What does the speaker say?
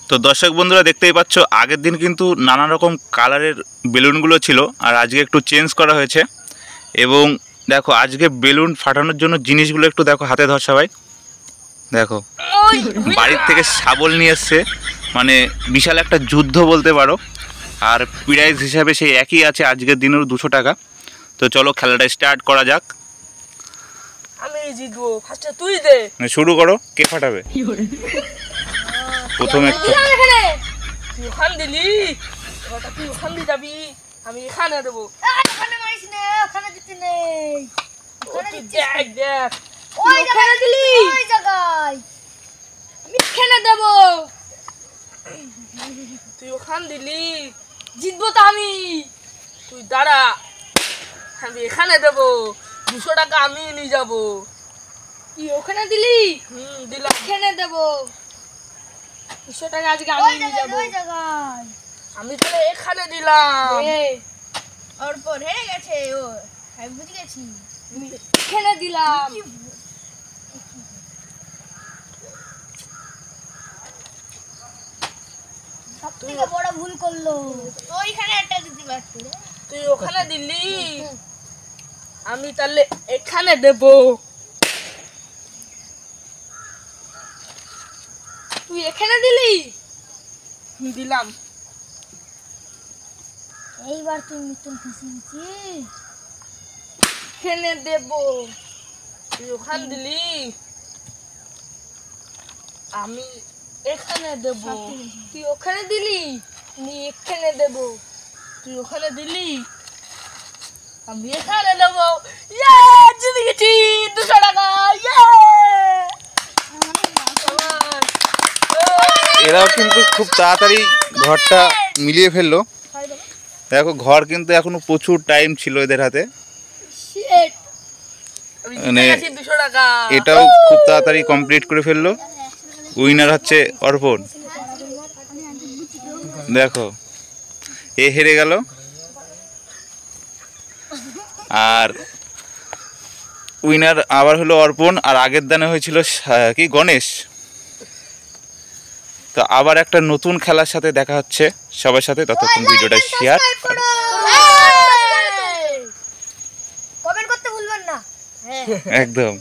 তো দর্শক বন্ধুরা দেখতেই পাচ্ছ, আগের দিন কিন্তু নানা রকম কালারের বেলুনগুলো ছিল, আর আজকে একটু চেঞ্জ করা হয়েছে। এবং দেখো আজকে বেলুন ফাটানোর জন্য জিনিসগুলো একটু দেখো, হাতে ধর সবাই। দেখো বাড়ির থেকে শাবল নিয়ে এসছে, মানে বিশাল একটা যুদ্ধ বলতে পারো। আর প্রাইজ হিসাবে সেই একই আছে, আজকের দিনেও 200 টাকা। তো চলো খেলাটা স্টার্ট করা যাক। আমি জিতবো, ফার্স্টে তুই দে। শুরু করো, কে ফাটাবে প্রথমে? তুই ওখান দিলি, ওটা তুই ওখান দিয়ে যাবি, আমি এখানে দেবো। ওখানে মারিস না, ওখানে দিতে নেই। ওখানে তুই দিচ্ছিস দেখ দেখ, ওই ওখানে দিলি, ওই জায়গায় আমি এখানে দেবো। তুই ওখান দিলি, জিতবো তো আমি। তুই দাঁড়া, আমি এখানে দেবো। 200 টাকা আমি নিয়ে যাবো। তুই ওখানে দিলি, দিলাম। এখানে দেবো। 200 টাকা আজকে আমি ওই নিয়ে জায়গায় যাবো। ওই জায়গায় আমি তাহলে এখানে দিলাম। ওর পর হয়ে গেছে। ও আমি বুঝে গেছি, এখানে দিলাম। সবথেকে বড় ভুল করলো। ওইখানে একটা দিতে পারতো। তুই ওখানে দিলি, আমি তাহলে এখানে দেবো। তুই এখানে দিলি, দিলাম। এইবার তুই মিথুন ফেসেছি। এখানে দেবো। তুই ওখানে দিলি, আমি এখানে দেবো। তুই ওখানে দিলি, আমি এখানে দেবো। তুই ওখানে দিলি, আমি এখানে দেবো। ইয়ে, জিতে গেছি 200 টাকা। ইয়ে, এরাও কিন্তু খুব তাড়াতাড়ি ঘরটা মিলিয়ে ফেললো। দেখো ঘর কিন্তু এখনো প্রচুর টাইম ছিল এদের হাতে, আমি মানে জিতে গেছি 200 টাকা। এটাও খুব তাড়াতাড়ি কমপ্লিট করে ফেললো। উইনার হচ্ছে অর্পণ। দেখো এ হেরে গেল, আর উইনার আবার হলো অর্পণ। আর আগের দানে হয়েছিল কি গণেশ। তো আবার একটা নতুন খেলার সাথে দেখা হচ্ছে সবার সাথে। ততক্ষণ ভিডিওটা শেয়ার, কমেন্ট করতে ভুলবেন না। একদম।